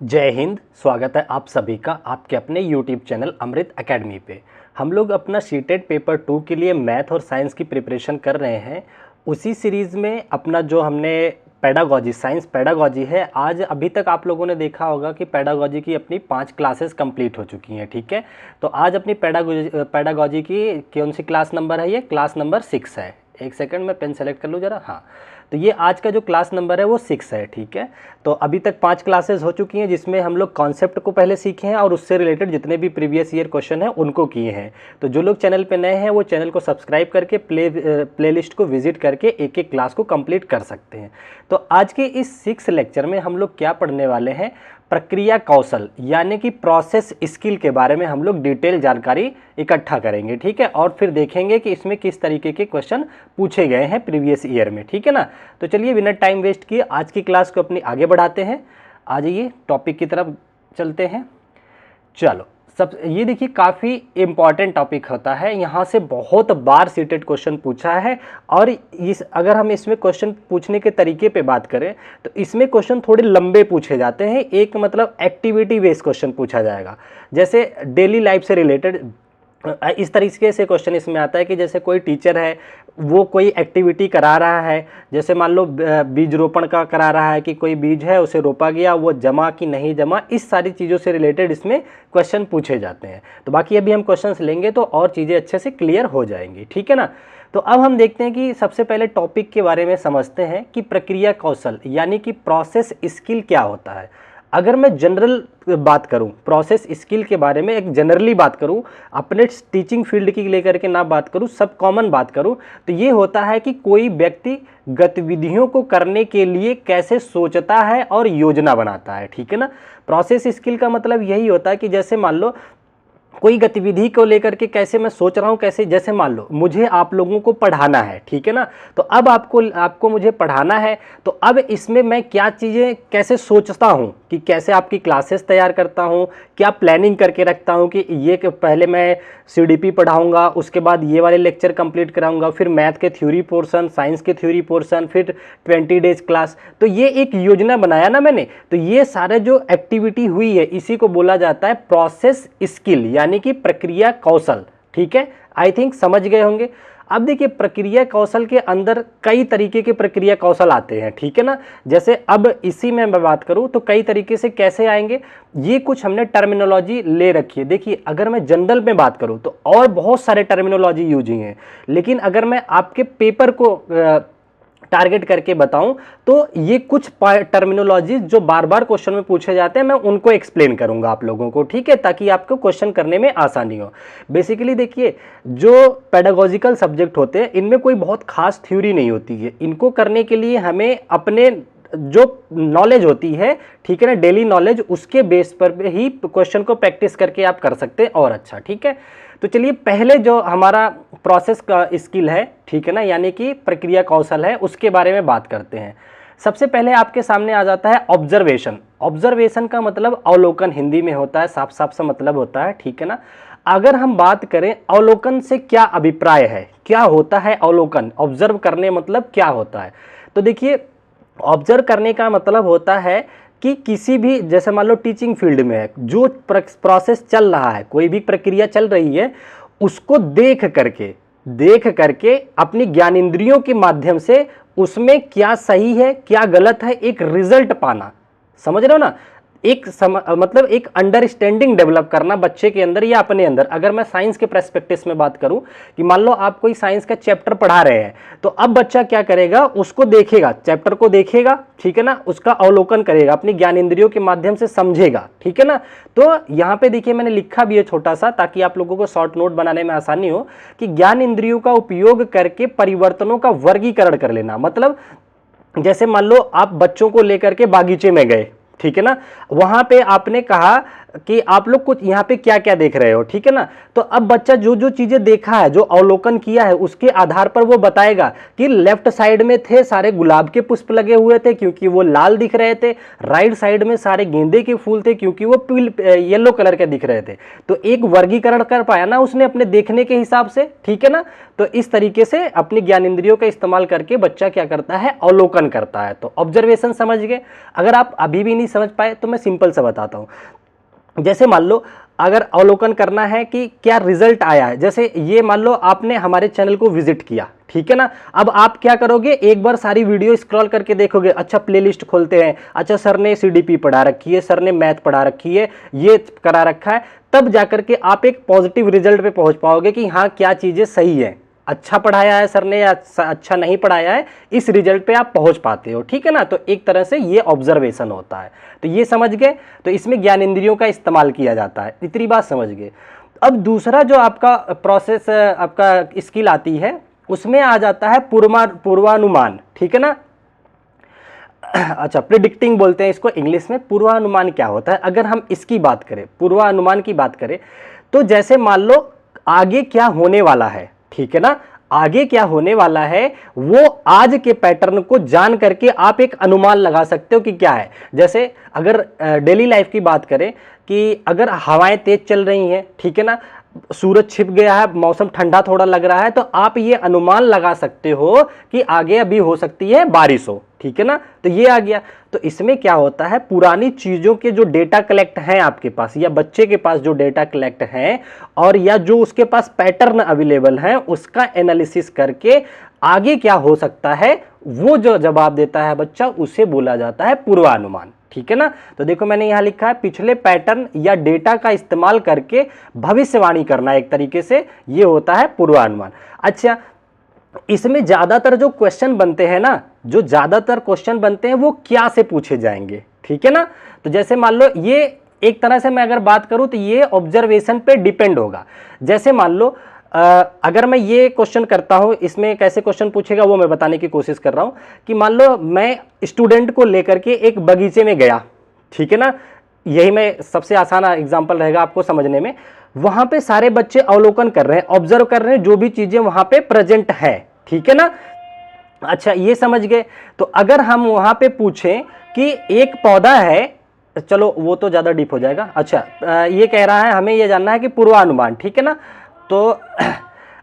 जय हिंद। स्वागत है आप सभी का आपके अपने YouTube चैनल अमृत एकेडमी पे। हम लोग अपना सीटेट पेपर 2 के लिए मैथ और साइंस की प्रिपरेशन कर रहे हैं। उसी सीरीज़ में अपना जो हमने पेडागॉजी साइंस पेडागॉजी है, आज अभी तक आप लोगों ने देखा होगा कि पेडागॉजी की अपनी 5 क्लासेस कंप्लीट हो चुकी हैं। ठीक है, तो आज अपनी पेडागॉजी की कौन सी क्लास नंबर है? ये क्लास नंबर 6 है। एक सेकंड में पेन सेलेक्ट कर लूँ ज़रा। हाँ, तो ये आज का जो क्लास नंबर है वो 6 है। ठीक है, तो अभी तक 5 क्लासेस हो चुकी हैं जिसमें हम लोग कॉन्सेप्ट को पहले सीखे हैं और उससे रिलेटेड जितने भी प्रीवियस ईयर क्वेश्चन हैं उनको किए हैं। तो जो लोग चैनल पे नए हैं वो चैनल को सब्सक्राइब करके प्लेलिस्ट को विजिट करके एक एक क्लास को कंप्लीट कर सकते हैं। तो आज के इस 6 लेक्चर में हम लोग क्या पढ़ने वाले हैं? प्रक्रिया कौशल यानी कि प्रोसेस स्किल के बारे में हम लोग डिटेल जानकारी इकट्ठा करेंगे। ठीक है, और फिर देखेंगे कि इसमें किस तरीके के क्वेश्चन पूछे गए हैं प्रीवियस ईयर में। ठीक है ना, तो चलिए बिना टाइम वेस्ट किए आज की क्लास को अपनी आगे बढ़ाते हैं। आ जाइए टॉपिक की तरफ चलते हैं। चलो, सब ये देखिए काफ़ी इम्पॉर्टेंट टॉपिक होता है, यहाँ से बहुत बार सीटेड क्वेश्चन पूछा है। और इस अगर हम इसमें क्वेश्चन पूछने के तरीके पे बात करें तो इसमें क्वेश्चन थोड़े लंबे पूछे जाते हैं। एक मतलब एक्टिविटी बेस्ड क्वेश्चन पूछा जाएगा, जैसे डेली लाइफ से रिलेटेड इस तरीके से क्वेश्चन इसमें आता है कि जैसे कोई टीचर है, वो कोई एक्टिविटी करा रहा है, जैसे मान लो बीज रोपण का करा रहा है कि कोई बीज है उसे रोपा गया, वो जमा कि नहीं जमा, इस सारी चीज़ों से रिलेटेड इसमें क्वेश्चन पूछे जाते हैं। तो बाकी अभी हम क्वेश्चंस लेंगे तो और चीज़ें अच्छे से क्लियर हो जाएंगी। ठीक है ना, तो अब हम देखते हैं कि सबसे पहले टॉपिक के बारे में समझते हैं कि प्रक्रिया कौशल यानी कि प्रोसेस स्किल क्या होता है। अगर मैं जनरल बात करूं, प्रोसेस स्किल के बारे में एक जनरली बात करूं, अपने टीचिंग फील्ड की लेकर के ना बात करूं, सब कॉमन बात करूं, तो ये होता है कि कोई व्यक्ति गतिविधियों को करने के लिए कैसे सोचता है और योजना बनाता है। ठीक है ना, प्रोसेस स्किल का मतलब यही होता है कि जैसे मान लो कोई गतिविधि को लेकर के कैसे मैं सोच रहा हूँ, कैसे, जैसे मान लो मुझे आप लोगों को पढ़ाना है। ठीक है ना, तो अब आपको मुझे पढ़ाना है, तो अब इसमें मैं क्या चीज़ें कैसे सोचता हूँ कि कैसे आपकी क्लासेस तैयार करता हूँ, क्या प्लानिंग करके रखता हूँ कि ये पहले मैं CDP पढ़ाऊँगा, उसके बाद ये वाले लेक्चर कंप्लीट कराऊँगा, फिर मैथ के थ्योरी पोर्शन, साइंस के थ्योरी पोर्शन, फिर 20 डेज क्लास। तो ये एक योजना बनाया ना मैंने, तो ये सारे जो एक्टिविटी हुई है इसी को बोला जाता है प्रोसेस स्किल यानी कि प्रक्रिया कौशल। ठीक है, आई थिंक समझ गए होंगे। अब देखिए प्रक्रिया कौशल के अंदर कई तरीके के प्रक्रिया कौशल आते हैं। ठीक है ना, जैसे अब इसी में मैं बात करूं तो कई तरीके से कैसे आएंगे, ये कुछ हमने टर्मिनोलॉजी ले रखी है। देखिए अगर मैं जनरल में बात करूं तो और बहुत सारे टर्मिनोलॉजी यूज हैं, लेकिन अगर मैं आपके पेपर को टारगेट करके बताऊं तो ये कुछ टर्मिनोलॉजी जो बार बार क्वेश्चन में पूछे जाते हैं, मैं उनको एक्सप्लेन करूंगा आप लोगों को। ठीक है, ताकि आपको क्वेश्चन करने में आसानी हो। बेसिकली देखिए जो पेडागोजिकल सब्जेक्ट होते हैं इनमें कोई बहुत खास थ्योरी नहीं होती है। इनको करने के लिए हमें अपने जो नॉलेज होती है, ठीक है ना, डेली नॉलेज, उसके बेस पर ही क्वेश्चन को प्रैक्टिस करके आप कर सकते हैं और अच्छा। ठीक है, तो चलिए पहले जो हमारा प्रोसेस का स्किल है, ठीक है ना, यानी कि प्रक्रिया कौशल है, उसके बारे में बात करते हैं। सबसे पहले आपके सामने आ जाता है ऑब्जर्वेशन। ऑब्जर्वेशन का मतलब अवलोकन हिंदी में होता है, साफ साफ सा मतलब होता है। ठीक है ना, अगर हम बात करें अवलोकन से क्या अभिप्राय है, क्या होता है अवलोकन, ऑब्जर्व करने मतलब क्या होता है, तो देखिए ऑब्जर्व करने का मतलब होता है कि किसी भी, जैसे मान लो टीचिंग फील्ड में है, जो प्रोसेस चल रहा है, कोई भी प्रक्रिया चल रही है, उसको देख करके अपनी ज्ञानेंद्रियों के माध्यम से उसमें क्या सही है क्या गलत है एक रिजल्ट पाना। समझ रहे हो ना, मतलब एक अंडरस्टैंडिंग डेवलप करना बच्चे के अंदर या अपने अंदर। अगर मैं साइंस के पर्सपेक्टिव में बात करूं कि मान लो आप कोई साइंस का चैप्टर पढ़ा रहे हैं, तो अब बच्चा क्या करेगा, उसको देखेगा, चैप्टर को देखेगा, ठीक है ना, उसका अवलोकन करेगा, अपनी ज्ञानेंद्रियों के माध्यम से समझेगा। ठीक है ना, तो यहाँ पे देखिए मैंने लिखा भी है छोटा सा, ताकि आप लोगों को शॉर्ट नोट बनाने में आसानी हो, कि ज्ञान इंद्रियों का उपयोग करके परिवर्तनों का वर्गीकरण कर लेना। मतलब जैसे मान लो आप बच्चों को लेकर के बागीचे में गए, ठीक है ना, वहां पे आपने कहा कि आप लोग कुछ यहाँ पे क्या क्या देख रहे हो, ठीक है ना। तो अब बच्चा जो जो चीजें देखा है, जो अवलोकन किया है, उसके आधार पर वो बताएगा कि लेफ्ट साइड में थे सारे गुलाब के पुष्प लगे हुए थे क्योंकि वो लाल दिख रहे थे, राइट साइड में सारे गेंदे के फूल थे क्योंकि वो येलो कलर के दिख रहे थे। तो एक वर्गीकरण कर पाया ना उसने अपने देखने के हिसाब से, ठीक है ना। तो इस तरीके से अपनी ज्ञानेंद्रियों का इस्तेमाल करके बच्चा क्या करता है, अवलोकन करता है। तो ऑब्जर्वेशन समझ गए। अगर आप अभी भी नहीं समझ पाए तो मैं सिंपल सा बताता हूं। जैसे मान लो अगर अवलोकन करना है कि क्या रिजल्ट आया है, जैसे ये मान लो आपने हमारे चैनल को विजिट किया, ठीक है ना। अब आप क्या करोगे, एक बार सारी वीडियो स्क्रॉल करके देखोगे, अच्छा प्लेलिस्ट खोलते हैं, अच्छा सर ने सीडीपी पढ़ा रखी है, सर ने मैथ पढ़ा रखी है, ये करा रखा है, तब जाकर के आप एक पॉजिटिव रिजल्ट पे पहुंच पाओगे कि हाँ क्या चीजें सही है, अच्छा पढ़ाया है सर ने या अच्छा नहीं पढ़ाया है, इस रिजल्ट पे आप पहुंच पाते हो, ठीक है ना। तो एक तरह से ये ऑब्जर्वेशन होता है। तो ये समझ गए। तो इसमें ज्ञानेंद्रियों का इस्तेमाल किया जाता है, इतनी बात समझ गए। अब दूसरा जो आपका प्रोसेस, आपका स्किल आती है, उसमें आ जाता है पूर्वानुमान, ठीक है ना। अच्छा, प्रिडिक्टिंग बोलते हैं इसको इंग्लिश में। पूर्वानुमान क्या होता है, अगर हम इसकी बात करें, पूर्वानुमान की बात करें, तो जैसे मान लो आगे क्या होने वाला है, ठीक है ना, आगे क्या होने वाला है वो आज के पैटर्न को जान करके आप एक अनुमान लगा सकते हो कि क्या है। जैसे अगर डेली लाइफ की बात करें कि अगर हवाएं तेज चल रही हैं, ठीक है ना, सूरज छिप गया है, मौसम ठंडा थोड़ा लग रहा है, तो आप ये अनुमान लगा सकते हो कि आगे अभी हो सकती है बारिश हो, ठीक है ना। तो ये आ गया। तो इसमें क्या होता है, पुरानी चीजों के जो डेटा कलेक्ट हैं आपके पास या बच्चे के पास जो डेटा कलेक्ट हैं और या जो उसके पास पैटर्न अवेलेबल हैं, उसका एनालिसिस करके आगे क्या हो सकता है वो जो जवाब देता है बच्चा, उसे बोला जाता है पूर्वानुमान, ठीक है ना। तो देखो मैंने यहां लिखा है पिछले पैटर्न या डेटा का इस्तेमाल करके भविष्यवाणी करना, एक तरीके से ये होता है पूर्वानुमान। अच्छा, इसमें ज्यादातर जो क्वेश्चन बनते हैं ना, जो ज्यादातर क्वेश्चन बनते हैं वो क्या से पूछे जाएंगे, ठीक है ना। तो जैसे मान लो ये एक तरह से मैं अगर बात करूं तो ये ऑब्जर्वेशन पे डिपेंड होगा। जैसे मान लो अगर मैं ये क्वेश्चन करता हूं, इसमें कैसे क्वेश्चन पूछेगा वो मैं बताने की कोशिश कर रहा हूं कि मान लो मैं स्टूडेंट को लेकर के एक बगीचे में गया, ठीक है ना, यही मैं सबसे आसान एग्जांपल रहेगा आपको समझने में। वहां पे सारे बच्चे अवलोकन कर रहे हैं, ऑब्जर्व कर रहे हैं जो भी चीजें वहां पे प्रेजेंट है, ठीक है ना। अच्छा, ये समझ गए। तो अगर हम वहां पे पूछें कि एक पौधा है, चलो वो तो ज्यादा डीप हो जाएगा। अच्छा, ये कह रहा है हमें ये जानना है कि पूर्वानुमान, ठीक है ना। तो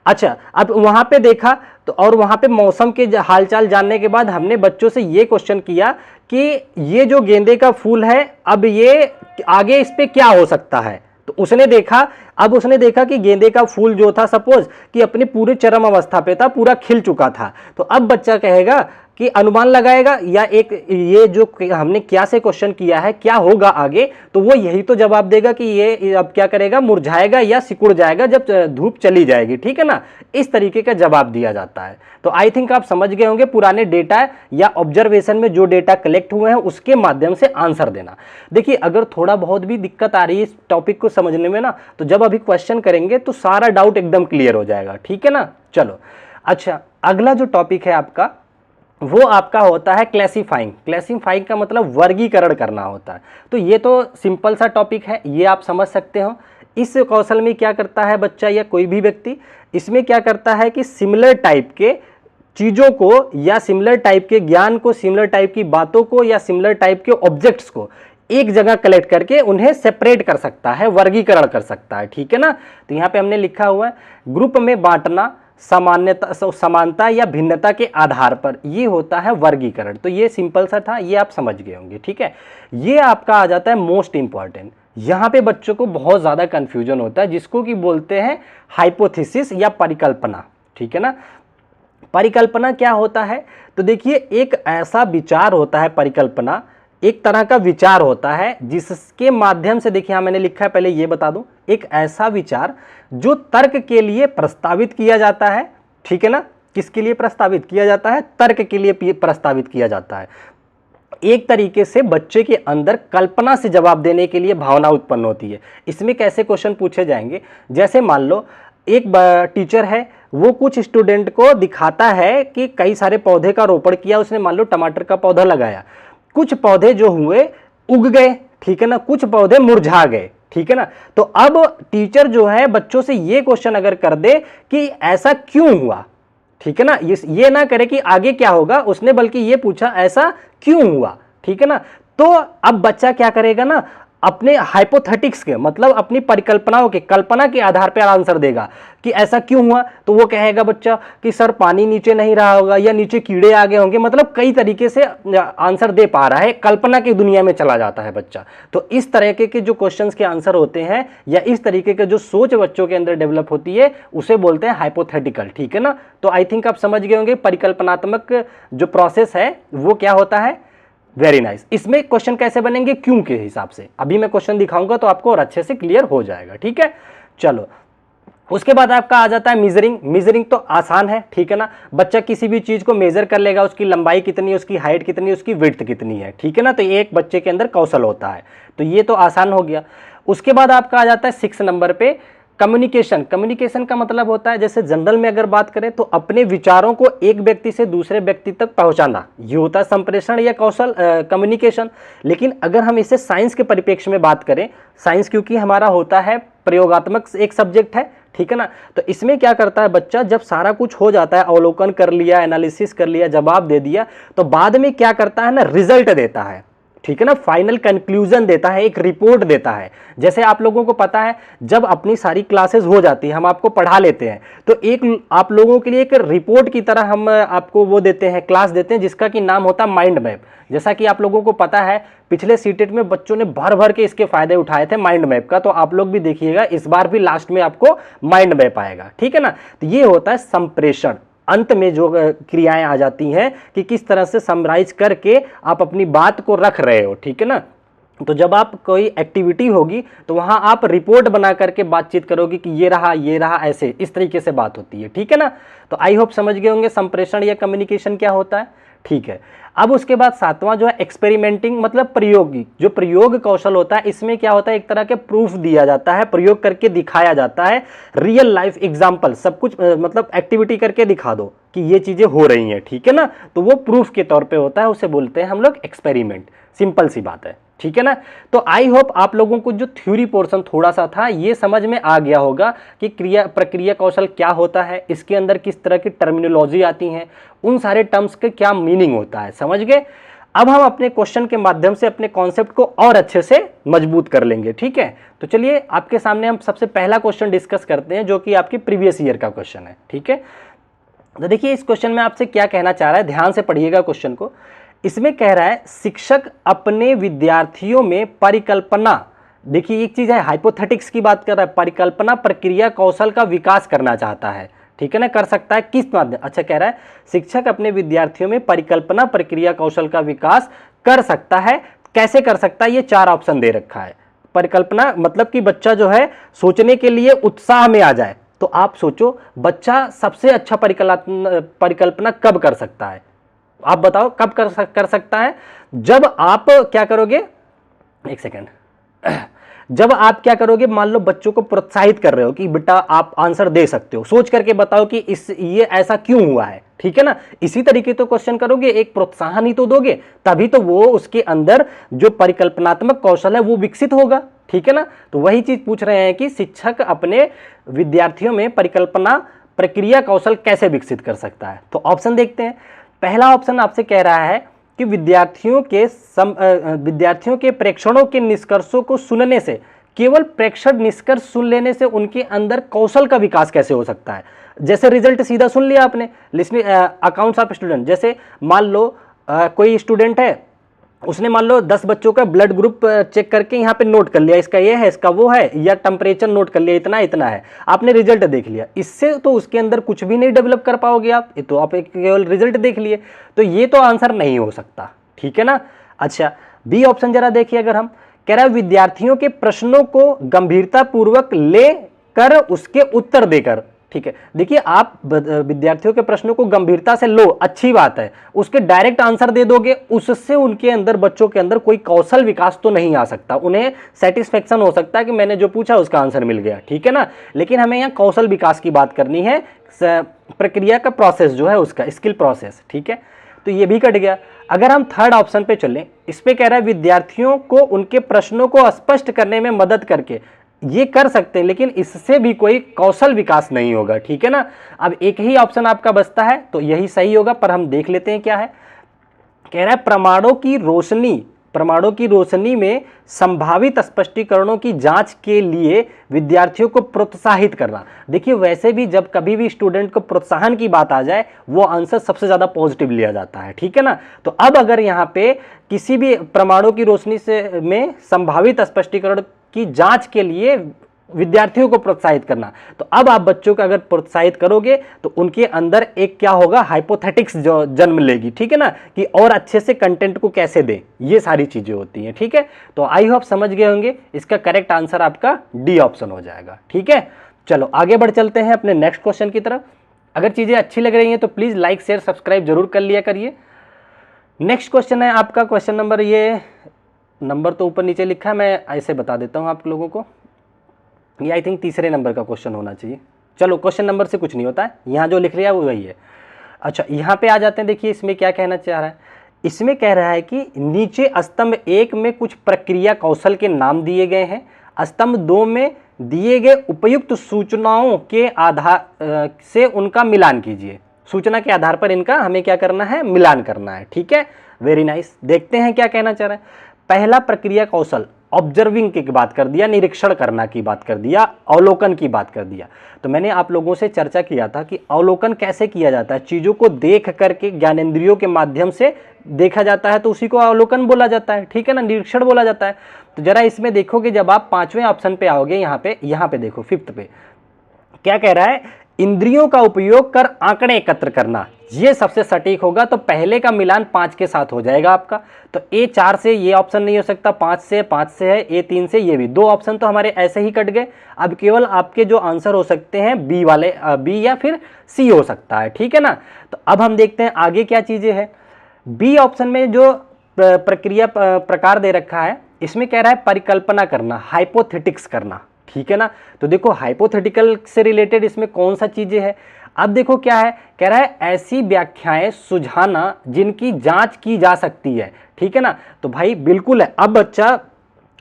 अच्छा, अब वहां पे देखा तो और वहां पे मौसम के हालचाल जानने के बाद हमने बच्चों से ये क्वेश्चन किया कि ये जो गेंदे का फूल है, अब ये आगे इस पे क्या हो सकता है। तो उसने देखा, अब उसने देखा कि गेंदे का फूल जो था सपोज कि अपनी पूरे चरम अवस्था पे था, पूरा खिल चुका था। तो अब बच्चा कहेगा कि अनुमान लगाएगा या एक ये जो हमने क्या से क्वेश्चन किया है क्या होगा आगे, तो वो यही तो जवाब देगा कि ये अब क्या करेगा, मुरझाएगा या सिकुड़ जाएगा जब धूप चली जाएगी, ठीक है ना। इस तरीके का जवाब दिया जाता है। तो आई थिंक आप समझ गए होंगे, पुराने डेटा या ऑब्जर्वेशन में जो डेटा कलेक्ट हुए हैं उसके माध्यम से आंसर देना। देखिए, अगर थोड़ा बहुत भी दिक्कत आ रही है इस टॉपिक को समझने में ना, तो जब अभी क्वेश्चन करेंगे तो सारा डाउट एकदम क्लियर हो जाएगा, ठीक है ना। चलो, अच्छा, अगला जो टॉपिक है आपका वो आपका होता है क्लासिफाइंग। क्लासिफाइंग का मतलब वर्गीकरण करना होता है। तो ये तो सिंपल सा टॉपिक है, ये आप समझ सकते हो। इस कौशल में क्या करता है बच्चा या कोई भी व्यक्ति, इसमें क्या करता है कि सिमिलर टाइप के चीज़ों को या सिमिलर टाइप के ज्ञान को, सिमिलर टाइप की बातों को या सिमिलर टाइप के ऑब्जेक्ट्स को एक जगह कलेक्ट करके उन्हें सेपरेट कर सकता है, वर्गीकरण कर सकता है, ठीक है ना। तो यहाँ पे हमने लिखा हुआ है ग्रुप में बांटना सामान्यता, समानता या भिन्नता के आधार पर, ये होता है वर्गीकरण। तो ये सिंपल सा था, ये आप समझ गए होंगे, ठीक है। ये आपका आ जाता है मोस्ट इंपॉर्टेंट। यहाँ पे बच्चों को बहुत ज़्यादा कंफ्यूजन होता है, जिसको कि बोलते हैं हाइपोथेसिस या परिकल्पना, ठीक है ना। परिकल्पना क्या होता है, तो देखिए एक ऐसा विचार होता है, परिकल्पना एक तरह का विचार होता है जिसके माध्यम से, देखिए मैंने लिखा है, पहले ये बता दूं, एक ऐसा विचार जो तर्क के लिए प्रस्तावित किया जाता है, ठीक है ना। किसके लिए प्रस्तावित किया जाता है, तर्क के लिए प्रस्तावित किया जाता है। एक तरीके से बच्चे के अंदर कल्पना से जवाब देने के लिए भावना उत्पन्न होती है। इसमें कैसे क्वेश्चन पूछे जाएंगे, जैसे मान लो एक टीचर है, वो कुछ स्टूडेंट को दिखाता है कि कई सारे पौधे का रोपण किया उसने, मान लो टमाटर का पौधा लगाया, कुछ पौधे जो हुए उग गए, ठीक है ना, कुछ पौधे मुरझा गए, ठीक है ना। तो अब टीचर जो है बच्चों से ये क्वेश्चन अगर कर दे कि ऐसा क्यों हुआ, ठीक है ना, ये ना करे कि आगे क्या होगा, उसने बल्कि ये पूछा ऐसा क्यों हुआ, ठीक है ना। तो अब बच्चा क्या करेगा ना, अपने हाइपोथेटिक्स के मतलब अपनी परिकल्पनाओं के कल्पना के आधार पर आंसर देगा कि ऐसा क्यों हुआ। तो वो कहेगा बच्चा कि सर पानी नीचे नहीं रहा होगा या नीचे कीड़े आ गए होंगे, मतलब कई तरीके से आंसर दे पा रहा है, कल्पना की दुनिया में चला जाता है बच्चा। तो इस तरह के जो क्वेश्चंस के आंसर होते हैं या इस तरीके के जो सोच बच्चों के अंदर डेवलप होती है उसे बोलते हैं हाइपोथेटिकल, ठीक है ना। तो आई थिंक आप समझ गए होंगे परिकल्पनात्मक जो प्रोसेस है वो क्या होता है। Very nice. इसमें क्वेश्चन कैसे बनेंगे, क्यों के हिसाब से, अभी मैं क्वेश्चन दिखाऊंगा तो आपको और अच्छे से क्लियर हो जाएगा, ठीक है। चलो उसके बाद आपका आ जाता है मीजरिंग। मीजरिंग तो आसान है, ठीक है ना, बच्चा किसी भी चीज को मेजर कर लेगा, उसकी लंबाई कितनी है, उसकी हाइट कितनी है, उसकी विड्थ कितनी है, ठीक है ना। तो ये एक बच्चे के अंदर कौशल होता है, तो ये तो आसान हो गया। उसके बाद आपका आ जाता है 6 नंबर पे कम्युनिकेशन। कम्युनिकेशन का मतलब होता है, जैसे जनरल में अगर बात करें तो अपने विचारों को एक व्यक्ति से दूसरे व्यक्ति तक पहुंचाना, ये होता है संप्रेषण या कौशल कम्युनिकेशन। लेकिन अगर हम इसे साइंस के परिप्रेक्ष्य में बात करें, साइंस क्योंकि हमारा होता है प्रयोगात्मक एक सब्जेक्ट है, ठीक है ना। तो इसमें क्या करता है बच्चा, जब सारा कुछ हो जाता है, अवलोकन कर लिया, एनालिसिस कर लिया, जवाब दे दिया, तो बाद में क्या करता है ना, रिजल्ट देता है, ठीक है ना, फाइनल कंक्लूजन देता है, एक रिपोर्ट देता है। जैसे आप लोगों को पता है जब अपनी सारी क्लासेस हो जाती है, हम आपको पढ़ा लेते हैं, तो एक आप लोगों के लिए एक रिपोर्ट की तरह हम आपको वो देते हैं, क्लास देते हैं, जिसका कि नाम होता है माइंड मैप। जैसा कि आप लोगों को पता है पिछले सीटेट में बच्चों ने भर भर के इसके फायदे उठाए थे माइंड मैप का, तो आप लोग भी देखिएगा इस बार भी लास्ट में आपको माइंड मैप आएगा, ठीक है ना। तो ये होता है संप्रेषण, अंत में जो क्रियाएं आ जाती हैं कि किस तरह से समराइज करके आप अपनी बात को रख रहे हो, ठीक है ना। तो जब आप कोई एक्टिविटी होगी तो वहां आप रिपोर्ट बना करके बातचीत करोगे कि ये रहा, ऐसे इस तरीके से बात होती है, ठीक है ना। तो आई होप समझ गए होंगे संप्रेषण या कम्युनिकेशन क्या होता है, ठीक है। अब उसके बाद 7वां जो है एक्सपेरिमेंटिंग, मतलब प्रयोगी, जो प्रयोग कौशल होता है, इसमें क्या होता है, एक तरह के प्रूफ दिया जाता है, प्रयोग करके दिखाया जाता है, रियल लाइफ एग्जांपल, सब कुछ मतलब एक्टिविटी करके दिखा दो कि ये चीजें हो रही हैं, ठीक है ना। तो वो प्रूफ के तौर पे होता है, उसे बोलते हैं हम लोग एक्सपेरिमेंट। सिंपल सी बात है, ठीक है ना। तो आई होप आप लोगों को जो थ्योरी पोर्शन थोड़ा सा था ये समझ में आ गया होगा कि प्रक्रिया कौशल क्या होता है, इसके अंदर किस तरह की टर्मिनोलॉजी आती हैं, उन सारे टर्म्स के क्या मीनिंग होता है, समझ गए। अब हम अपने क्वेश्चन के माध्यम से अपने कॉन्सेप्ट को और अच्छे से मजबूत कर लेंगे, ठीक है। तो चलिए आपके सामने हम सबसे पहला क्वेश्चन डिस्कस करते हैं जो कि आपके प्रीवियस ईयर का क्वेश्चन है, ठीक है। तो देखिए इस क्वेश्चन में आपसे क्या कहना चाह रहा है, ध्यान से पढ़िएगा क्वेश्चन को। इसमें कह रहा है शिक्षक अपने विद्यार्थियों में परिकल्पना, देखिए एक चीज है हाइपोथेटिक्स की बात कर रहा है, परिकल्पना प्रक्रिया कौशल का विकास करना चाहता है, ठीक है ना, कर सकता है किस माध्यम, अच्छा कह रहा है शिक्षक अपने विद्यार्थियों में परिकल्पना प्रक्रिया कौशल का विकास कर सकता है, कैसे कर सकता है, ये 4 ऑप्शन दे रखा है। परिकल्पना मतलब कि बच्चा जो है सोचने के लिए उत्साह में आ जाए, तो आप सोचो बच्चा सबसे अच्छा परिकल्पना कब कर सकता है, आप बताओ कब कर सकता है, जब आप क्या करोगे, एक सेकेंड, जब आप क्या करोगे, मान लो बच्चों को प्रोत्साहित कर रहे हो कि बेटा आप आंसर दे सकते हो, सोच करके बताओ कि ये ऐसा क्यों हुआ है, ठीक है ना। इसी तरीके तो क्वेश्चन करोगे, एक प्रोत्साहन ही तो दोगे, तभी तो वो उसके अंदर जो परिकल्पनात्मक कौशल है वो विकसित होगा, ठीक है ना। तो वही चीज पूछ रहे हैं कि शिक्षक अपने विद्यार्थियों में परिकल्पना प्रक्रिया कौशल कैसे विकसित कर सकता है। तो ऑप्शन देखते हैं। पहला ऑप्शन आपसे कह रहा है कि विद्यार्थियों के प्रेक्षणों के निष्कर्षों को सुनने से, केवल प्रेक्षण निष्कर्ष सुन लेने से उनके अंदर कौशल का विकास कैसे हो सकता है। जैसे रिजल्ट सीधा सुन लिया आपने, लिसनिंग अकाउंट्स ऑफ स्टूडेंट, जैसे मान लो कोई स्टूडेंट है, उसने मान लो 10 बच्चों का ब्लड ग्रुप चेक करके यहाँ पे नोट कर लिया, इसका ये है, इसका वो है, या टेम्परेचर नोट कर लिया, इतना इतना है, आपने रिजल्ट देख लिया, इससे तो उसके अंदर कुछ भी नहीं डेवलप कर पाओगे आप, ये तो आप एक केवल रिजल्ट देख लिए, तो ये तो आंसर नहीं हो सकता, ठीक है ना। अच्छा बी ऑप्शन जरा देखिए, अगर हम कह रहा है विद्यार्थियों के प्रश्नों को गंभीरता पूर्वक ले कर उसके उत्तर देकर, ठीक है। देखिए आप विद्यार्थियों के प्रश्नों को गंभीरता से लो, अच्छी बात है, उसके डायरेक्ट आंसर दे दोगे, उससे उनके अंदर, बच्चों के अंदर कोई कौशल विकास तो नहीं आ सकता, उन्हें सेटिस्फेक्शन हो सकता है कि मैंने जो पूछा उसका आंसर मिल गया, ठीक है ना। लेकिन हमें यहाँ कौशल विकास की बात करनी है, प्रक्रिया का प्रोसेस जो है उसका, स्किल प्रोसेस, ठीक है। तो ये भी कट गया। अगर हम थर्ड ऑप्शन पे चलें, इस पे कह रहा है विद्यार्थियों को उनके प्रश्नों को स्पष्ट करने में मदद करके, ये कर सकते हैं लेकिन इससे भी कोई कौशल विकास नहीं होगा, ठीक है ना। अब एक ही ऑप्शन आपका बचता है तो यही सही होगा, पर हम देख लेते हैं क्या है। कह रहा है प्रमाणों की रोशनी में संभावित स्पष्टीकरणों की जांच के लिए विद्यार्थियों को प्रोत्साहित करना। देखिए वैसे भी जब कभी भी स्टूडेंट को प्रोत्साहन की बात आ जाए वो आंसर सबसे ज्यादा पॉजिटिव लिया जाता है, ठीक है ना। तो अब अगर यहाँ पे किसी भी प्रमाणों की रोशनी से में संभावित स्पष्टीकरण की जांच के लिए विद्यार्थियों को प्रोत्साहित करना, तो अब आप बच्चों को अगर प्रोत्साहित करोगे तो उनके अंदर एक क्या होगा, हाइपोथेटिक्स जो जन्म लेगी, ठीक है ना, कि और अच्छे से कंटेंट को कैसे दें, ये सारी चीजें होती हैं, ठीक है। तो आई होप समझ गए होंगे, इसका करेक्ट आंसर आपका डी ऑप्शन हो जाएगा, ठीक है। चलो आगे बढ़ चलते हैं अपने नेक्स्ट क्वेश्चन की तरफ। अगर चीजें अच्छी लग रही हैं तो प्लीज लाइक शेयर सब्सक्राइब जरूर कर लिया करिए। नेक्स्ट क्वेश्चन है आपका क्वेश्चन नंबर, ये नंबर तो ऊपर नीचे लिखा है, मैं ऐसे बता देता हूं आप लोगों को, ये आई थिंक तीसरे नंबर का क्वेश्चन होना चाहिए। चलो क्वेश्चन नंबर से कुछ नहीं होता है, यहाँ जो लिख रहा है वो वही है। अच्छा यहाँ पे आ जाते हैं, देखिए इसमें क्या कहना चाह रहा है। इसमें कह रहा है कि नीचे स्तंभ 1 में कुछ प्रक्रिया कौशल के नाम दिए गए हैं, स्तंभ 2 में दिए गए उपयुक्त सूचनाओं के आधार से उनका मिलान कीजिए। सूचना के आधार पर इनका हमें क्या करना है, मिलान करना है, ठीक है। वेरी नाइस, देखते हैं क्या कहना चाह रहा है। पहला प्रक्रिया कौशल ऑब्जर्विंग की बात कर दिया, निरीक्षण करना की बात कर दिया, अवलोकन की बात कर दिया। तो मैंने आप लोगों से चर्चा किया था कि अवलोकन कैसे किया जाता है, चीजों को देख करके ज्ञानेंद्रियों के माध्यम से देखा जाता है तो उसी को अवलोकन बोला जाता है, ठीक है ना, निरीक्षण बोला जाता है। तो जरा इसमें देखोगे जब आप 5वें ऑप्शन पे आओगे, यहाँ पे देखो 5th पे क्या कह रहा है, इंद्रियों का उपयोग कर आंकड़े एकत्र करना, ये सबसे सटीक होगा। तो पहले का मिलान 5 के साथ हो जाएगा आपका, तो ए 4 से ये ऑप्शन नहीं हो सकता, 5 से है, ए 3 से ये भी, 2 ऑप्शन तो हमारे ऐसे ही कट गए। अब केवल आपके जो आंसर हो सकते हैं बी वाले, बी या फिर सी हो सकता है, ठीक है ना। तो अब हम देखते हैं आगे क्या चीजें हैं। बी ऑप्शन में जो प्रक्रिया प्रकार दे रखा है, इसमें कह रहा है परिकल्पना करना, हाइपोथेटिक्स करना, ठीक है ना। तो देखो हाइपोथेटिकल से रिलेटेड इसमें कौन सा चीजें है। अब देखो क्या है, कह रहा है ऐसी व्याख्याएं सुझाना जिनकी जांच की जा सकती है, ठीक है ना। तो भाई बिल्कुल है, अब बच्चा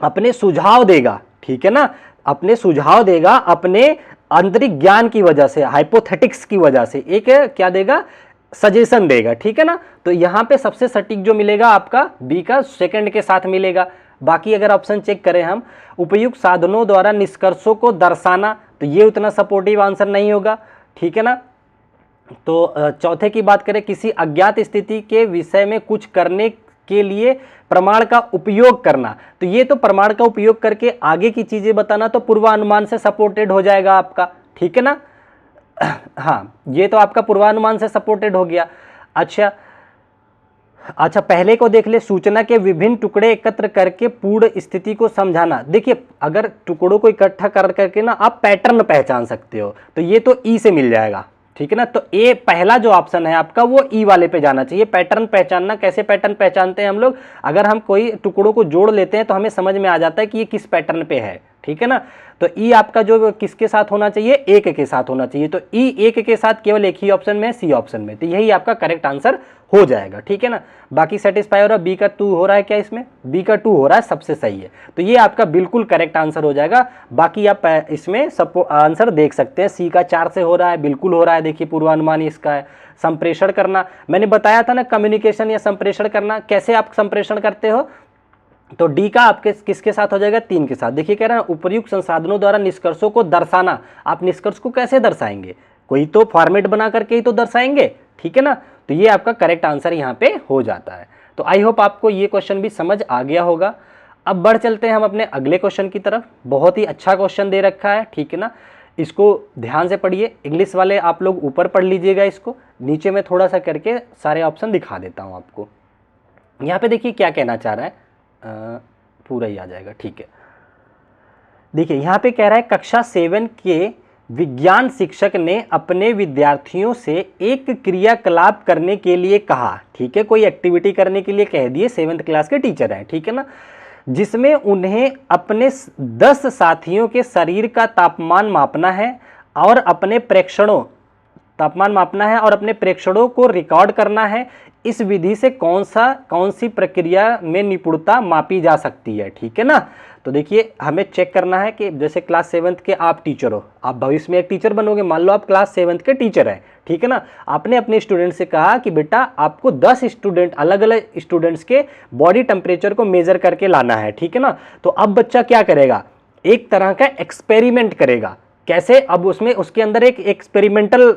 अपने सुझाव देगा, ठीक है ना, अपने सुझाव देगा, अपने आंतरिक ज्ञान की वजह से, हाइपोथेटिक्स की वजह से एक क्या देगा, सजेशन देगा, ठीक है ना। तो यहां पे सबसे सटीक जो मिलेगा आपका बी का सेकंड के साथ मिलेगा। बाकी अगर ऑप्शन चेक करें हम, उपयुक्त साधनों द्वारा निष्कर्षों को दर्शाना, तो ये उतना सपोर्टिव आंसर नहीं होगा, ठीक है ना। तो चौथे की बात करें, किसी अज्ञात स्थिति के विषय में कुछ करने के लिए प्रमाण का उपयोग करना, तो ये तो प्रमाण का उपयोग करके आगे की चीजें बताना तो पूर्वानुमान से सपोर्टेड हो जाएगा आपका, ठीक है ना। हाँ ये तो आपका पूर्वानुमान से सपोर्टेड हो गया। अच्छा पहले को देख ले, सूचना के विभिन्न टुकड़े एकत्र करके पूर्ण स्थिति को समझाना। देखिए अगर टुकड़ों को इकट्ठा कर करके ना आप पैटर्न पहचान सकते हो, तो ये तो ई से मिल जाएगा, ठीक है ना। तो ए पहला जो ऑप्शन है आपका वो ई वाले पे जाना चाहिए, पैटर्न पहचानना। कैसे पैटर्न पहचानते हैं हम लोग, अगर हम कोई टुकड़ों को जोड़ लेते हैं तो हमें समझ में आ जाता है कि ये किस पैटर्न पे है, ठीक है ना। तो ई आपका जो किसके साथ होना चाहिए, एक के साथ होना चाहिए। तो ई एक के साथ केवल एक ही ऑप्शन में, सी ऑप्शन में, तो यही आपका करेक्ट आंसर हो जाएगा, ठीक है ना। बाकी सेटिस्फाई हो रहा है, बी का 2 हो रहा है क्या, इसमें बी का 2 हो रहा है, सबसे सही है। तो ये आपका बिल्कुल करेक्ट आंसर हो जाएगा। बाकी आप इसमें सब आंसर देख सकते हैं, सी का 4 से हो रहा है, बिल्कुल हो रहा है। देखिए पूर्वानुमान इसका है। संप्रेषण करना, मैंने बताया था ना, कम्युनिकेशन या संप्रेषण करना, कैसे आप संप्रेषण करते हो, तो डी का आपके किसके साथ हो जाएगा, 3 के साथ। देखिए कह रहा है उपयुक्त संसाधनों द्वारा निष्कर्षों को दर्शाना। आप निष्कर्ष को कैसे दर्शाएंगे, कोई तो फॉर्मेट बना करके ही तो दर्शाएंगे, ठीक है ना। तो ये आपका करेक्ट आंसर यहाँ पे हो जाता है। तो आई होप आपको ये क्वेश्चन भी समझ आ गया होगा। अब बढ़ चलते हैं हम अपने अगले क्वेश्चन की तरफ। बहुत ही अच्छा क्वेश्चन दे रखा है, ठीक है ना। इसको ध्यान से पढ़िए, इंग्लिश वाले आप लोग ऊपर पढ़ लीजिएगा, इसको नीचे में थोड़ा सा करके सारे ऑप्शन दिखा देता हूँ आपको। यहाँ पे देखिए क्या कहना चाह रहा है, पूरा ही आ जाएगा, ठीक है। देखिए यहाँ पे कह रहा है कक्षा 7 के विज्ञान शिक्षक ने अपने विद्यार्थियों से एक क्रियाकलाप करने के लिए कहा, ठीक है, कोई एक्टिविटी करने के लिए कह दिए, 7th क्लास के टीचर हैं, ठीक है ना, जिसमें उन्हें अपने 10 साथियों के शरीर का तापमान मापना है और अपने प्रेक्षणों तापमान मापना है और अपने प्रेक्षणों को रिकॉर्ड करना है। इस विधि से कौन सी प्रक्रिया में निपुणता मापी जा सकती है, ठीक है ना। तो देखिए हमें चेक करना है कि जैसे क्लास 7th के आप टीचर हो, आप भविष्य में एक टीचर बनोगे, मान लो आप क्लास 7th के टीचर हैं, ठीक है ना। आपने अपने स्टूडेंट से कहा कि बेटा आपको 10 स्टूडेंट, अलग अलग स्टूडेंट्स के बॉडी टेम्परेचर को मेजर करके लाना है, ठीक है ना। तो अब बच्चा क्या करेगा, एक तरह का एक्सपेरिमेंट करेगा। कैसे, अब उसमें उसके अंदर एक एक्सपेरिमेंटल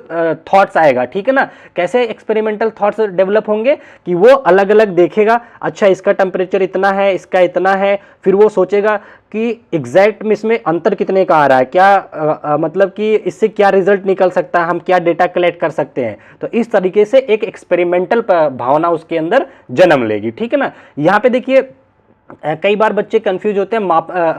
थॉट्स आएगा, ठीक है ना। कैसे एक्सपेरिमेंटल थॉट्स डेवलप होंगे कि वो अलग अलग देखेगा, अच्छा इसका टेम्परेचर इतना है, इसका इतना है, फिर वो सोचेगा कि एग्जैक्ट में इसमें अंतर कितने का आ रहा है, क्या मतलब कि इससे क्या रिजल्ट निकल सकता है, हम क्या डेटा कलेक्ट कर सकते हैं। तो इस तरीके से एक एक्सपेरिमेंटल भावना उसके अंदर जन्म लेगी, ठीक है ना। यहाँ पे देखिए कई बार बच्चे कंफ्यूज होते हैं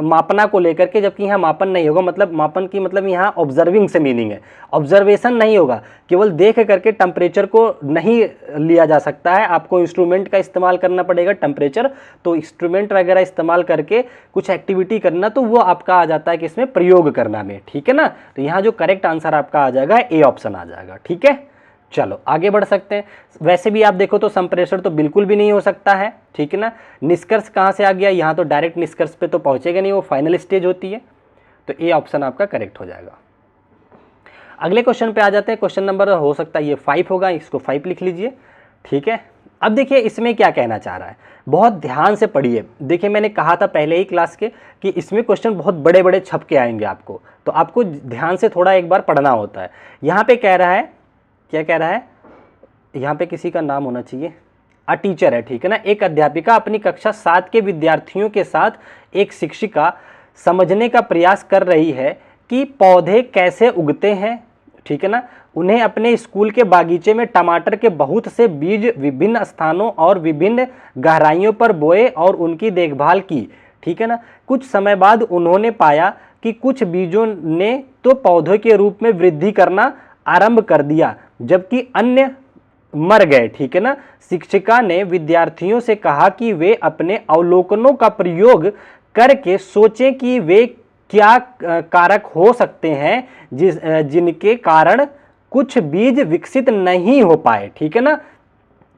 मापना को लेकर के, जबकि यहाँ मापन नहीं होगा। मतलब मापन की मतलब यहाँ ऑब्जर्विंग से मीनिंग है, ऑब्जर्वेशन नहीं होगा। केवल देख करके टेम्परेचर को नहीं लिया जा सकता है, आपको इंस्ट्रूमेंट का इस्तेमाल करना पड़ेगा टेम्परेचर। तो इंस्ट्रूमेंट वगैरह इस्तेमाल करके कुछ एक्टिविटी करना, तो वो आपका आ जाता है कि इसमें प्रयोग करना में, ठीक है ना। तो यहाँ जो करेक्ट आंसर आपका आ जाएगा ए ऑप्शन आ जाएगा, ठीक है। चलो आगे बढ़ सकते हैं। वैसे भी आप देखो तो संप्रेषण तो बिल्कुल भी नहीं हो सकता है, ठीक है ना। निष्कर्ष कहाँ से आ गया, यहाँ तो डायरेक्ट निष्कर्ष पे तो पहुंचेगा नहीं, वो फाइनल स्टेज होती है। तो ए ऑप्शन आपका करेक्ट हो जाएगा। अगले क्वेश्चन पे आ जाते हैं। क्वेश्चन नंबर हो सकता है ये 5 होगा, इसको 5 लिख लीजिए, ठीक है। अब देखिए इसमें क्या कहना चाह रहा है, बहुत ध्यान से पढ़िए। देखिए मैंने कहा था पहले ही क्लास के कि इसमें क्वेश्चन बहुत बड़े बड़े छप के आएंगे आपको, तो आपको ध्यान से थोड़ा एक बार पढ़ना होता है। यहाँ पे कह रहा है, क्या कह रहा है, यहाँ पे किसी का नाम होना चाहिए, अ टीचर है, ठीक है ना। एक अध्यापिका अपनी कक्षा 7 के विद्यार्थियों के साथ एक शिक्षिका समझने का प्रयास कर रही है कि पौधे कैसे उगते हैं, ठीक है ना। उन्हें अपने स्कूल के बागीचे में टमाटर के बहुत से बीज विभिन्न स्थानों और विभिन्न गहराइयों पर बोए और उनकी देखभाल की, ठीक है ना। कुछ समय बाद उन्होंने पाया कि कुछ बीजों ने तो पौधे के रूप में वृद्धि करना आरंभ कर दिया, जबकि अन्य मर गए, ठीक है ना। शिक्षिका ने विद्यार्थियों से कहा कि वे अपने अवलोकनों का प्रयोग करके सोचें कि वे क्या कारक हो सकते हैं जिनके कारण कुछ बीज विकसित नहीं हो पाए, ठीक है ना।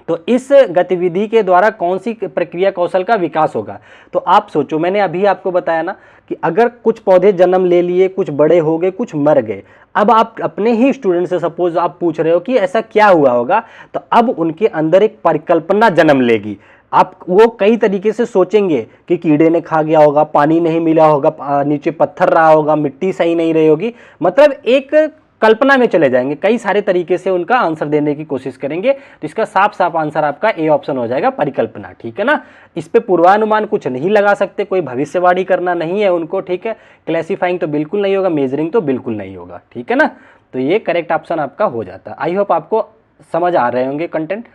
तो इस गतिविधि के द्वारा कौन सी प्रक्रिया कौशल का विकास होगा। तो आप सोचो, मैंने अभी आपको बताया ना कि अगर कुछ पौधे जन्म ले लिए, कुछ बड़े हो गए, कुछ मर गए, अब आप अपने ही स्टूडेंट से सपोज आप पूछ रहे हो कि ऐसा क्या हुआ होगा, तो अब उनके अंदर एक परिकल्पना जन्म लेगी। आप वो कई तरीके से सोचेंगे कि कीड़े ने खा गया होगा, पानी नहीं मिला होगा, नीचे पत्थर रहा होगा, मिट्टी सही नहीं रही होगी, मतलब एक कल्पना में चले जाएंगे, कई सारे तरीके से उनका आंसर देने की कोशिश करेंगे। तो इसका साफ साफ आंसर आपका ए ऑप्शन हो जाएगा, परिकल्पना, ठीक है ना। इस पे पूर्वानुमान कुछ नहीं लगा सकते, कोई भविष्यवाणी करना नहीं है उनको, ठीक है। क्लासिफाइंग तो बिल्कुल नहीं होगा, मेजरिंग तो बिल्कुल नहीं होगा, ठीक है ना। तो ये करेक्ट ऑप्शन आपका हो जाता है। आई होप आपको समझ आ रहे होंगे कंटेंट।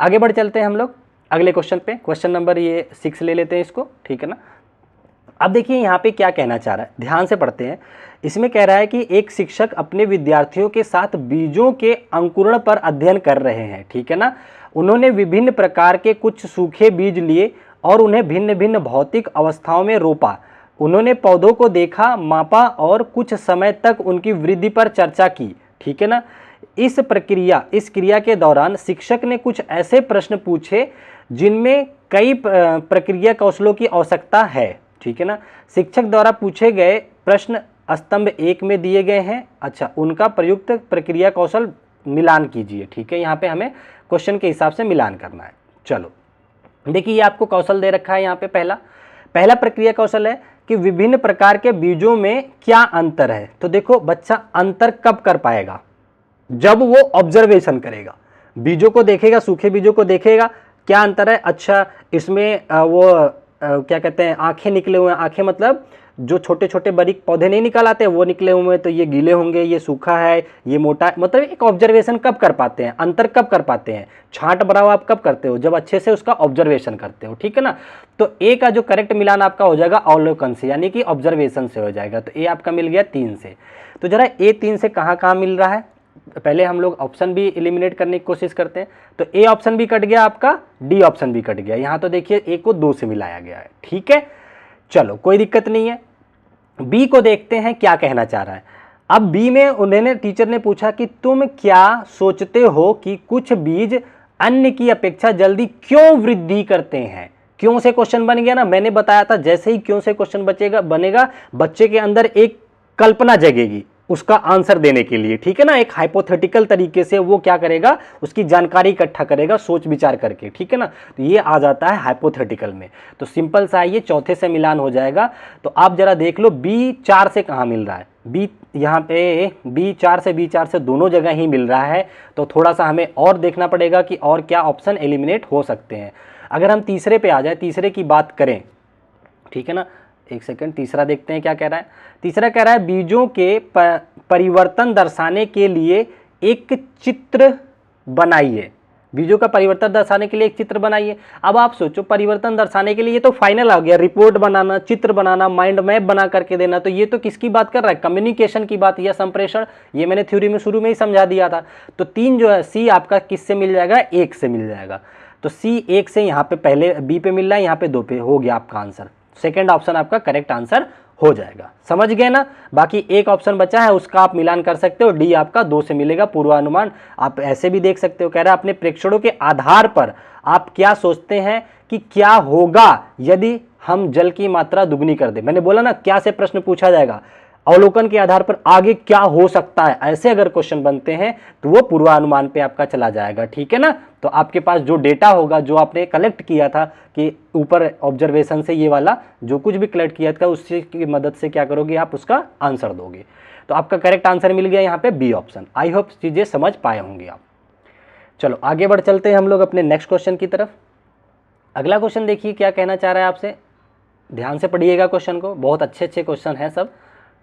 आगे बढ़ चलते हैं हम लोग अगले क्वेश्चन पे। क्वेश्चन नंबर ये 6 ले लेते हैं इसको, ठीक है ना। अब देखिए यहाँ पे क्या कहना चाह रहा है, ध्यान से पढ़ते हैं। इसमें कह रहा है कि एक शिक्षक अपने विद्यार्थियों के साथ बीजों के अंकुरण पर अध्ययन कर रहे हैं, ठीक है ना। उन्होंने विभिन्न प्रकार के कुछ सूखे बीज लिए और उन्हें भिन्न भिन्न भौतिक अवस्थाओं में रोपा। उन्होंने पौधों को देखा, मापा और कुछ समय तक उनकी वृद्धि पर चर्चा की, ठीक है ना। इस क्रिया के दौरान शिक्षक ने कुछ ऐसे प्रश्न पूछे जिनमें कई प्रक्रिया कौशलों की आवश्यकता है, ठीक है ना। शिक्षक द्वारा पूछे गए प्रश्न स्तंभ 1 में दिए गए हैं। अच्छा, उनका प्रयुक्त प्रक्रिया कौशल मिलान कीजिए, ठीक है। यहाँ पे हमें क्वेश्चन के हिसाब से मिलान करना है। चलो देखिए, ये आपको कौशल दे रखा है। यहाँ पे पहला प्रक्रिया कौशल है कि विभिन्न प्रकार के बीजों में क्या अंतर है। तो देखो बच्चा अंतर कब कर पाएगा, जब वो ऑब्जर्वेशन करेगा, बीजों को देखेगा, सूखे बीजों को देखेगा, क्या अंतर है। अच्छा, इसमें क्या कहते हैं, आंखें निकले हुए हैं। आंखें मतलब जो छोटे छोटे बारीक पौधे नहीं निकल आते वो निकले हुए हैं, तो ये गीले होंगे, ये सूखा है, ये मोटा। मतलब एक ऑब्जर्वेशन कब कर पाते हैं, अंतर कब कर पाते हैं। छांट भराव आप कब करते हो, जब अच्छे से उसका ऑब्जर्वेशन करते हो, ठीक है ना। तो ए का जो करेक्ट मिलान आपका हो जाएगा अवलोकन से, यानी कि ऑब्जर्वेशन से हो जाएगा। तो ए आपका मिल गया 3 से। तो जरा ए 3 से कहाँ कहाँ मिल रहा है, पहले हम लोग ऑप्शन भी एलिमिनेट करने की कोशिश करते हैं। तो ए ऑप्शन भी कट गया आपका, डी ऑप्शन भी कट गया। यहाँ तो देखिए ए को 2 से मिलाया गया है, ठीक है। चलो कोई दिक्कत नहीं है। बी को देखते हैं क्या कहना चाह रहा है। अब बी में उन्होंने टीचर ने पूछा कि तुम क्या सोचते हो कि कुछ बीज अन्य की अपेक्षा जल्दी क्यों वृद्धि करते हैं। क्यों से क्वेश्चन बन गया ना, मैंने बताया था जैसे ही क्यों से क्वेश्चन बनेगा बच्चे के अंदर एक कल्पना जगेगी उसका आंसर देने के लिए, ठीक है ना। एक हाइपोथेटिकल तरीके से वो क्या करेगा, उसकी जानकारी इकट्ठा करेगा सोच विचार करके, ठीक है ना। तो ये आ जाता है हाइपोथेटिकल में। तो सिंपल सा ये चौथे से मिलान हो जाएगा। तो आप जरा देख लो बी 4 से कहाँ मिल रहा है, बी यहाँ पे बी 4 से दोनों जगह ही मिल रहा है। तो थोड़ा सा हमें और देखना पड़ेगा कि और क्या ऑप्शन एलिमिनेट हो सकते हैं। अगर हम तीसरे पे आ जाए, तीसरे की बात करें, ठीक है ना, एक सेकंड, तीसरा देखते हैं क्या कह रहा है। तीसरा कह रहा है बीजों के परिवर्तन दर्शाने के लिए एक चित्र बनाइए। बीजों का परिवर्तन दर्शाने के लिए एक चित्र बनाइए। अब आप सोचो परिवर्तन दर्शाने के लिए, ये तो फाइनल आ गया, रिपोर्ट बनाना, चित्र बनाना, माइंड मैप बना करके देना। तो ये तो किसकी बात कर रहा है, कम्युनिकेशन की बात या संप्रेषण। ये मैंने थ्योरी में शुरू में ही समझा दिया था। तो 3 जो है सी आपका किससे मिल जाएगा, 1 से मिल जाएगा। तो सी 1 से यहाँ पे पहले बी पे मिल रहा है, यहाँ पे 2 पे, हो गया आपका आंसर। सेकेंड ऑप्शन आपका करेक्ट आंसर हो जाएगा। समझ गए ना। बाकी एक ऑप्शन बचा है उसका आप मिलान कर सकते हो, डी आपका 2 से मिलेगा पूर्वानुमान। आप ऐसे भी देख सकते हो, कह रहा है अपने प्रेक्षणों के आधार पर आप क्या सोचते हैं कि क्या होगा यदि हम जल की मात्रा दुगनी कर दें। मैंने बोला ना क्या से प्रश्न पूछा जाएगा, अवलोकन के आधार पर आगे क्या हो सकता है, ऐसे अगर क्वेश्चन बनते हैं तो वो पूर्वानुमान पे आपका चला जाएगा, ठीक है ना। तो आपके पास जो डेटा होगा, जो आपने कलेक्ट किया था कि ऊपर ऑब्जर्वेशन से ये वाला जो कुछ भी कलेक्ट किया था, उसकी की मदद से क्या करोगे आप उसका आंसर दोगे। तो आपका करेक्ट आंसर मिल गया यहाँ पे बी ऑप्शन। आई होप चीजें समझ पाए होंगे आप। चलो आगे बढ़ चलते हैं हम लोग अपने नेक्स्ट क्वेश्चन की तरफ। अगला क्वेश्चन देखिए क्या कहना चाह रहा है आपसे, ध्यान से पढ़िएगा क्वेश्चन को, बहुत अच्छे अच्छे क्वेश्चन हैं सब,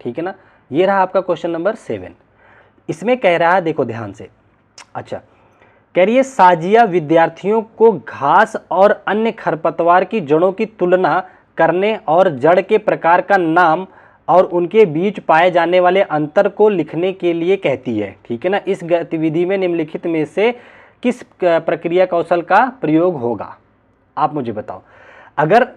ठीक है ना। ये रहा आपका क्वेश्चन नंबर 7। इसमें कह रहा है, देखो ध्यान से, अच्छा कह रही है साजिया विद्यार्थियों को घास और अन्य खरपतवार की जड़ों की तुलना करने और जड़ के प्रकार का नाम और उनके बीच पाए जाने वाले अंतर को लिखने के लिए कहती है, ठीक है ना। इस गतिविधि में निम्नलिखित में से किस प्रक्रिया कौशल का प्रयोग होगा, आप मुझे बताओ। अगर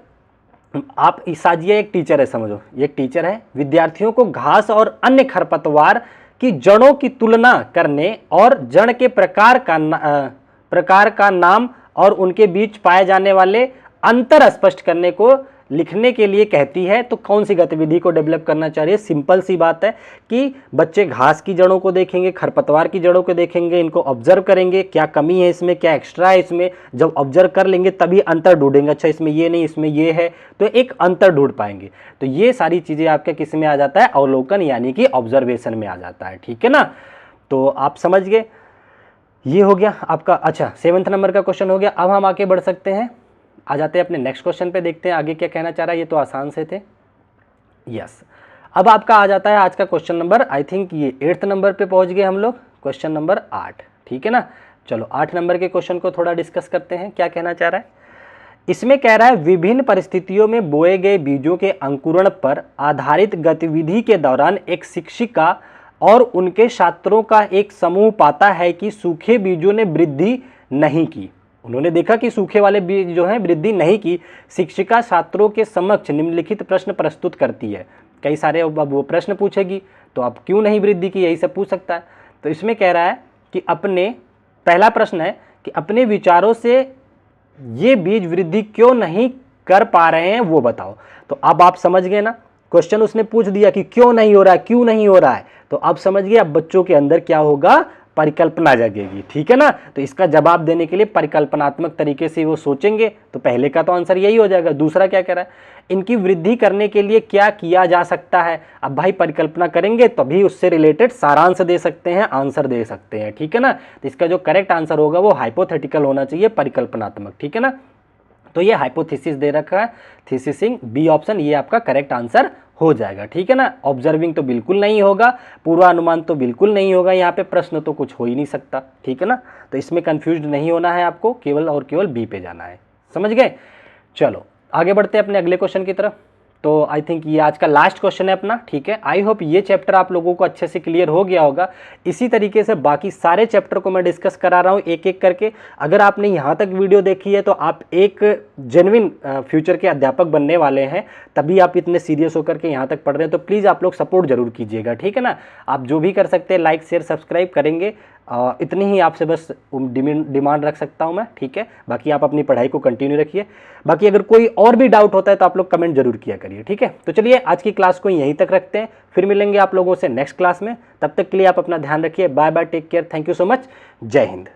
आप साजिया एक टीचर है, समझो ये एक टीचर है, विद्यार्थियों को घास और अन्य खरपतवार की जड़ों की तुलना करने और जड़ के प्रकार का नाम और उनके बीच पाए जाने वाले अंतर स्पष्ट करने को लिखने के लिए कहती है। तो कौन सी गतिविधि को डेवलप करना चाह रही है, सिंपल सी बात है कि बच्चे घास की जड़ों को देखेंगे, खरपतवार की जड़ों को देखेंगे, इनको ऑब्जर्व करेंगे, क्या कमी है इसमें, क्या एक्स्ट्रा है इसमें। जब ऑब्जर्व कर लेंगे तभी अंतर ढूंढेंगे, अच्छा इसमें ये नहीं इसमें ये है, तो एक अंतर ढूंढ पाएंगे। तो ये सारी चीजें आपके किस में आ जाता है, अवलोकन यानी कि ऑब्जर्वेशन में आ जाता है, ठीक है ना। तो आप समझ गए, ये हो गया आपका। अच्छा 7th नंबर का क्वेश्चन हो गया। अब हम आगे बढ़ सकते हैं, आ जाते हैं अपने नेक्स्ट क्वेश्चन पे, देखते हैं आगे क्या कहना चाह रहा है। ये तो आसान से थे, यस। अब आपका आ जाता है आज का क्वेश्चन नंबर, आई थिंक ये 8th नंबर पे पहुंच गए हम लोग, क्वेश्चन नंबर 8, ठीक है ना। चलो 8 नंबर के क्वेश्चन को थोड़ा डिस्कस करते हैं, क्या कहना चाह रहा है। इसमें कह रहा है विभिन्न परिस्थितियों में बोए गए बीजों के अंकुरण पर आधारित गतिविधि के दौरान एक शिक्षिका और उनके छात्रों का एक समूह पाता है कि सूखे बीजों ने वृद्धि नहीं की। उन्होंने देखा कि सूखे वाले बीज जो हैं वृद्धि नहीं की। शिक्षिका छात्रों के समक्ष निम्नलिखित प्रश्न प्रस्तुत करती है। कई सारे अब वो प्रश्न पूछेगी, तो आप क्यों नहीं वृद्धि की, यही सब पूछ सकता है। तो इसमें कह रहा है कि पहला प्रश्न है कि अपने विचारों से ये बीज वृद्धि क्यों नहीं कर पा रहे हैं वो बताओ। तो अब आप समझ गए ना, क्वेश्चन उसने पूछ दिया कि क्यों नहीं हो रहा है, क्यों नहीं हो रहा है, तो अब समझ गए अब बच्चों के अंदर क्या होगा, परिकल्पना जगेगी, ठीक है ना। तो इसका जवाब देने के लिए परिकल्पनात्मक तरीके से वो सोचेंगे, तो पहले का तो आंसर यही हो जाएगा। दूसरा क्या कह रहा है, इनकी वृद्धि करने के लिए क्या किया जा सकता है। अब भाई परिकल्पना करेंगे तभी उससे रिलेटेड सारांश दे सकते हैं, आंसर दे सकते हैं, ठीक है ना। तो इसका जो करेक्ट आंसर होगा वो हाइपोथेटिकल होना चाहिए, परिकल्पनात्मक, ठीक है ना। तो ये हाइपोथेसिस दे रखा है, थीसिसिंग, बी ऑप्शन ये आपका करेक्ट आंसर हो जाएगा, ठीक है ना। ऑब्जर्विंग तो बिल्कुल नहीं होगा, पूर्वानुमान तो बिल्कुल नहीं होगा, यहाँ पे प्रश्न तो कुछ हो ही नहीं सकता, ठीक है ना। तो इसमें कंफ्यूज नहीं होना है आपको, केवल और केवल बी पे जाना है, समझ गए। चलो आगे बढ़ते हैं अपने अगले क्वेश्चन की तरफ। तो आई थिंक ये आज का लास्ट क्वेश्चन है अपना, ठीक है। आई होप ये चैप्टर आप लोगों को अच्छे से क्लियर हो गया होगा। इसी तरीके से बाकी सारे चैप्टर को मैं डिस्कस करा रहा हूँ एक एक करके। अगर आपने यहाँ तक वीडियो देखी है तो आप एक जेन्युइन फ्यूचर के अध्यापक बनने वाले हैं, तभी आप इतने सीरियस होकर के यहाँ तक पढ़ रहे हैं। तो प्लीज़ आप लोग सपोर्ट जरूर कीजिएगा, ठीक है ना। आप जो भी कर सकते हैं लाइक शेयर सब्सक्राइब करेंगे, इतनी ही आपसे बस डिमांड रख सकता हूं मैं, ठीक है। बाकी आप अपनी पढ़ाई को कंटिन्यू रखिए। बाकी अगर कोई और भी डाउट होता है तो आप लोग कमेंट जरूर किया करिए, ठीक है। तो चलिए आज की क्लास को यहीं तक रखते हैं, फिर मिलेंगे आप लोगों से नेक्स्ट क्लास में। तब तक के लिए आप अपना ध्यान रखिए। Bye bye, take care, thank you so much, Jai Hind.